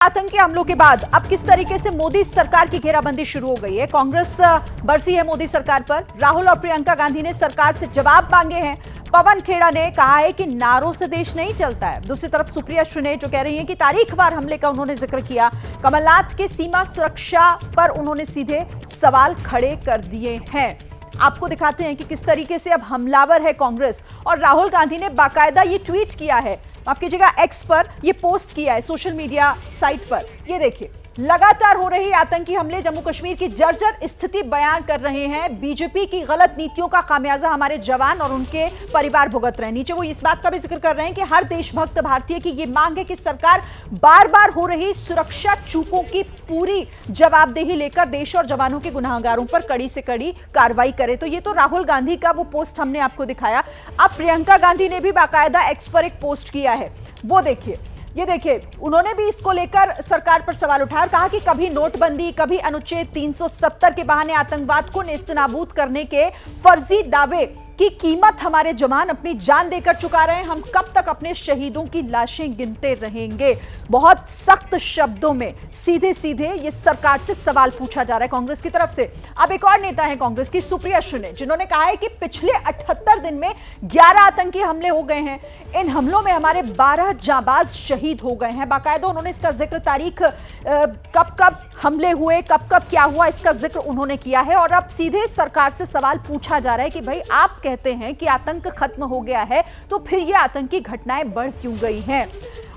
आतंकी हमलों के बाद अब किस तरीके से मोदी सरकार की घेराबंदी शुरू हो गई है। कांग्रेस बरसी है मोदी सरकार पर। राहुल और प्रियंका गांधी ने सरकार से जवाब मांगे हैं। पवन खेड़ा ने कहा है कि नारों से देश नहीं चलता है। दूसरी तरफ सुप्रिया सुले जो कह रही हैं कि तारीखवार हमले का उन्होंने जिक्र किया। कमलनाथ के सीमा सुरक्षा पर उन्होंने सीधे सवाल खड़े कर दिए हैं। आपको दिखाते हैं कि किस तरीके से अब हमलावर है कांग्रेस। और राहुल गांधी ने बाकायदा ये ट्वीट किया है, माफ कीजिएगा एक्स पर ये पोस्ट किया है सोशल मीडिया साइट पर। ये देखिए, लगातार हो रही आतंकी हमले, जम्मू कश्मीर की जर्जर स्थिति बयान कर रहे हैं। बीजेपी की गलत नीतियों का खामियाजा हमारे जवान और उनके परिवार भुगत रहे हैं। नीचे वो इस बात का भी जिक्र कर रहे हैं कि हर देशभक्त भारतीय की ये मांग है कि सरकार बार बार हो रही सुरक्षा चूकों की पूरी जवाबदेही लेकर देश और जवानों के गुनाहगारों पर कड़ी से कड़ी कार्रवाई करे। तो ये तो राहुल गांधी का वो पोस्ट हमने आपको दिखाया। अब प्रियंका गांधी ने भी बाकायदा एक्स पर एक पोस्ट किया है, वो देखिए। ये देखिए, उन्होंने भी इसको लेकर सरकार पर सवाल उठाया और कहा कि कभी नोटबंदी, कभी अनुच्छेद 370 के बहाने आतंकवाद को नेस्तनाबूद करने के फर्जी दावे की कीमत हमारे जवान अपनी जान देकर चुका रहे हैं। हम कब तक अपने शहीदों की लाशें गिनते रहेंगे। बहुत सख्त शब्दों में सीधे सीधे ये सरकार से सवाल पूछा जा रहा है कांग्रेस की तरफ से। अब एक और नेता है कांग्रेस की, सुप्रिया सुले, जिन्होंने कहा है कि पिछले 78 दिन में 11 आतंकी हमले हो गए हैं। इन हमलों में हमारे 12 जांबाज शहीद हो गए हैं। बाकायदा उन्होंने इसका जिक्र, तारीख कब कब हमले हुए, कब कब क्या हुआ, इसका जिक्र उन्होंने किया है। और अब सीधे सरकार से सवाल पूछा जा रहा है कि भाई आप कहते हैं कि आतंक खत्म हो गया है, तो फिर ये आतंकी घटनाएं बढ़ क्यों गई हैं।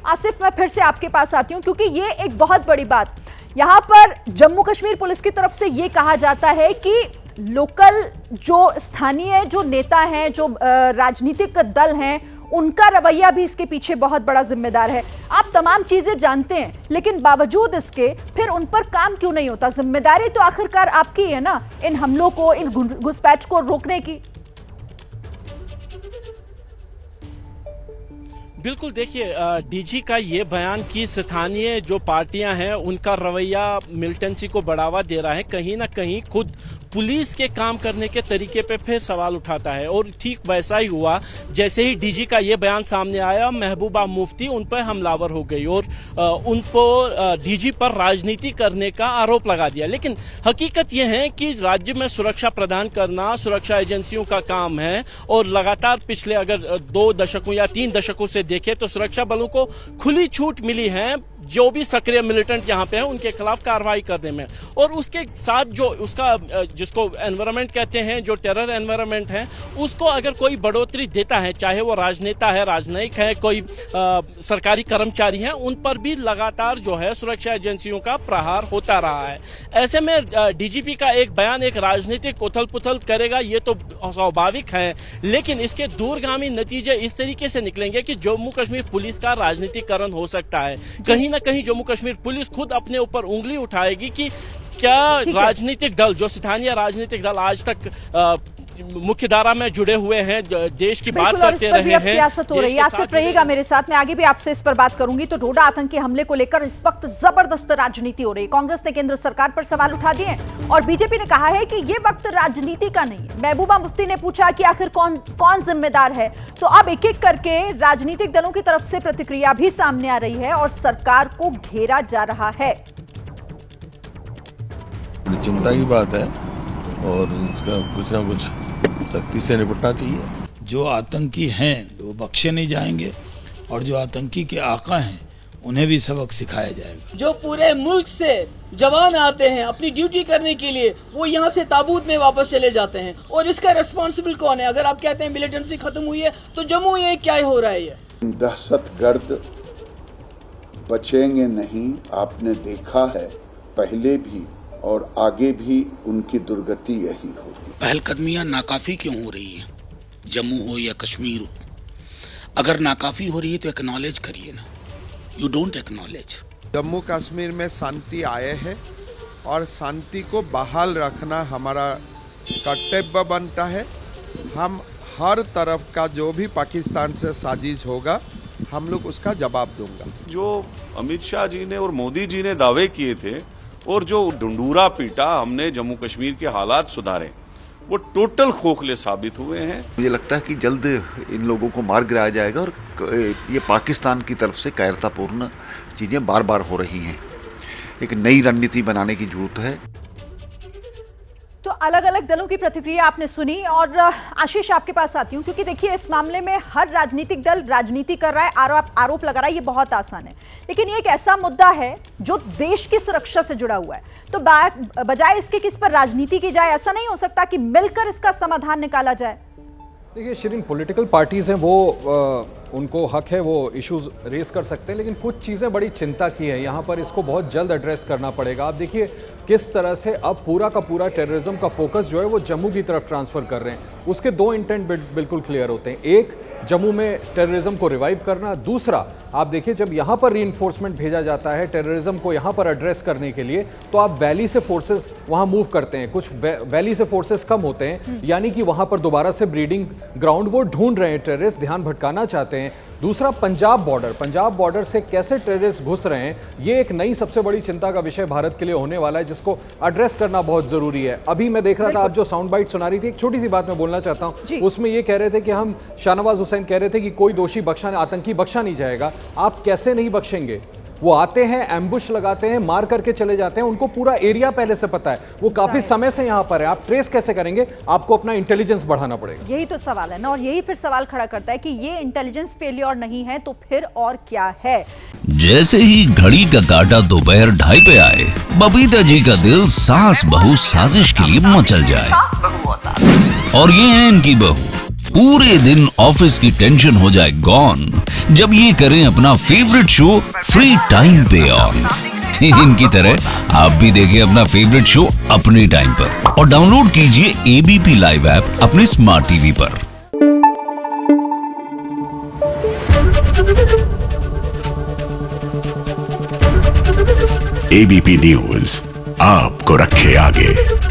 आसिफ, मैं फिर से आपके पास आती हूं क्योंकि ये एक बहुत बड़ी बात, यहां पर जम्मू कश्मीर पुलिस की तरफ से ये कहा जाता है कि लोकल जो स्थानीय जो नेता हैं, जो राजनीतिक दल हैं, उनका रवैया भी इसके पीछे बहुत बड़ा जिम्मेदार है। आप तमाम चीजें जानते हैं, लेकिन बावजूद इसके फिर उन पर काम क्यों नहीं होता। जिम्मेदारी तो आखिरकार आपकी है ना, इन हमलों को, इन घुसपैठ को रोकने की। बिल्कुल, देखिए, डीजी का ये बयान कि स्थानीय जो पार्टियां हैं उनका रवैया मिलिटेंसी को बढ़ावा दे रहा है, कहीं ना कहीं खुद पुलिस के काम करने के तरीके पे फिर सवाल उठाता है। और ठीक वैसा ही हुआ, जैसे ही डीजी का ये बयान सामने आया, महबूबा मुफ्ती उन पर हमलावर हो गई और उनको डीजी पर राजनीति करने का आरोप लगा दिया। लेकिन हकीकत यह है कि राज्य में सुरक्षा प्रदान करना सुरक्षा एजेंसियों का काम है। और लगातार पिछले अगर 2 दशकों या 3 दशकों से देखें तो सुरक्षा बलों को खुली छूट मिली है जो भी सक्रिय मिलिटेंट यहाँ पे हैं उनके खिलाफ कार्रवाई करने में। और उसके साथ जो उसका जिसको एनवायरनमेंट कहते हैं, जो टेरर एनवायरनमेंट है, उसको अगर कोई बढ़ोतरी देता है, चाहे वो राजनेता है, राजनयिक है, कोई सरकारी कर्मचारी हैं, उन पर भी लगातार जो है सुरक्षा एजेंसियों का प्रहार होता रहा है। ऐसे में डीजीपी का एक बयान एक राजनीतिक उथल पुथल करेगा, ये तो स्वाभाविक है। लेकिन इसके दूरगामी नतीजे इस तरीके से निकलेंगे कि जम्मू कश्मीर पुलिस का राजनीतिकरण हो सकता है। कहीं ना कहीं जम्मू कश्मीर पुलिस खुद अपने ऊपर उंगली उठाएगी कि क्या राजनीतिक दल, जो स्थानीय राजनीतिक दल आज तक मुख्य धारा में जुड़े हुए हैं, देश की बात करते रहे हैं, सियासत हो रही है। आसिफ रहिएगा मेरे साथ, मैं आगे भी आपसे इस पर बात करूंगी। तो डोडा आतंकी हमले को लेकर इस वक्त जबरदस्त राजनीति हो रही है। कांग्रेस ने केंद्र सरकार पर सवाल उठा दिए और बीजेपी ने कहा है कि ये वक्त राजनीति का नहीं है। महबूबा मुफ्ती ने पूछा कि आखिर कौन जिम्मेदार है। तो अब एक एक करके राजनीतिक दलों की तरफ से प्रतिक्रिया भी सामने आ रही है और सरकार को घेरा जा रहा है। चिंता की बात है और इसका कुछ ना कुछ सख्ती से निपटना चाहिए। जो आतंकी हैं वो बख्शे नहीं जाएंगे और जो आतंकी के आका हैं उन्हें भी सबक सिखाया जाएगा। जो पूरे मुल्क से जवान आते हैं अपनी ड्यूटी करने के लिए, वो यहाँ से ताबूत में वापस चले जाते हैं। और इसका रिस्पॉन्सिबल कौन है? अगर आप कहते हैं मिलिटेंसी खत्म हुई है, तो जम्मू ये क्या हो रहा है? ये दहशतगर्द बचेंगे नहीं। आपने देखा है पहले भी और आगे भी उनकी दुर्गति यही होगी। पहलकदमियां नाकाफी क्यों हो रही हैं, जम्मू हो या कश्मीर हो? अगर नाकाफी हो रही है तो एक्नॉलेज करिए ना। You don't acknowledge. Jammu Kashmir में शांति आए है और शांति को बहाल रखना हमारा कर्तव्य बनता है। हम हर तरफ का जो भी पाकिस्तान से साजिश होगा, हम लोग उसका जवाब दूंगा। जो अमित शाह जी ने और मोदी जी ने दावे किए थे और जो ढंडूरा पीटा, हमने जम्मू कश्मीर के हालात सुधारे, वो टोटल खोखले साबित हुए हैं। मुझे लगता है कि जल्द इन लोगों को मार गिराया जाएगा और ये पाकिस्तान की तरफ से कायरतापूर्ण चीज़ें बार बार हो रही हैं। एक नई रणनीति बनाने की जरूरत है। तो अलग अलग दलों की प्रतिक्रिया आपने सुनी और आशीष आपके पास आती हूं, क्योंकि देखिए इस मामले में हर राजनीतिक दल राजनीति कर रहा है, आरोप लगा रहा है, ये बहुत आसान है, लेकिन ये एक ऐसा मुद्दा है जो देश की सुरक्षा से जुड़ा हुआ है। तो बजाय इसके किस पर राजनीति की जाए, ऐसा नहीं हो सकता कि मिलकर इसका समाधान निकाला जाए? देखिए शिरीन, पॉलिटिकल पार्टीज हैं वो उनको हक है वो इश्यूज रेस कर सकते हैं, लेकिन कुछ चीज़ें बड़ी चिंता की है यहाँ पर, इसको बहुत जल्द एड्रेस करना पड़ेगा। आप देखिए किस तरह से अब पूरा का पूरा टेररिज्म का फोकस जो है वो जम्मू की तरफ ट्रांसफ़र कर रहे हैं। उसके दो इंटेंट बिल्कुल क्लियर होते हैं, एक जम्मू में टेररिज्म को रिवाइव करना, दूसरा आप देखिए जब यहाँ पर रीइंफोर्समेंट भेजा जाता है टेररिज्म को यहाँ पर एड्रेस करने के लिए, तो आप वैली से फोर्सेस वहाँ मूव करते हैं, कुछ वैली से फोर्सेस कम होते हैं, यानी कि वहाँ पर दोबारा से ब्रीडिंग ग्राउंड वो ढूंढ रहे हैं, टेररिस्ट ध्यान भटकाना चाहते हैं। दूसरा पंजाब बॉर्डर से कैसे टेररिस्ट घुस रहे हैं, ये एक नई सबसे बड़ी चिंता का विषय भारत के लिए होने वाला है, जिसको एड्रेस करना बहुत जरूरी है। अभी मैं देख रहा था आप जो साउंड बाइट सुना रही थी, एक छोटी सी बात मैं बोलना चाहता हूं, उसमें ये कह रहे थे कि हम शाहनवाज हुसैन कह रहे थे कि कोई दोषी आतंकी बख्शा नहीं जाएगा। आप कैसे नहीं बख्शेंगे? वो आते हैं, एम्बुश लगाते हैं, मार करके चले जाते हैं, उनको पूरा एरिया पहले से पता है, वो काफी समय से यहाँ पर है, आप ट्रेस कैसे करेंगे? आपको अपना इंटेलिजेंस बढ़ाना पड़ेगा। यही तो सवाल है ना, और यही फिर सवाल खड़ा करता है कि ये इंटेलिजेंस फेलियर नहीं है तो फिर और क्या है? जैसे ही घड़ी का काटा दोपहर 2:30 पे आए, बबीता जी का दिल सास बहू साजिश के लिए मचल जाए। और ये है इनकी बहू, पूरे दिन ऑफिस की टेंशन हो जाए गॉन जब ये करें अपना फेवरेट शो फ्री टाइम पे ऑन। इनकी तरह आप भी देखिए अपना फेवरेट शो अपने टाइम पर और डाउनलोड कीजिए एबीपी लाइव ऐप अपने स्मार्ट टीवी पर। एबीपी न्यूज आपको रखे आगे।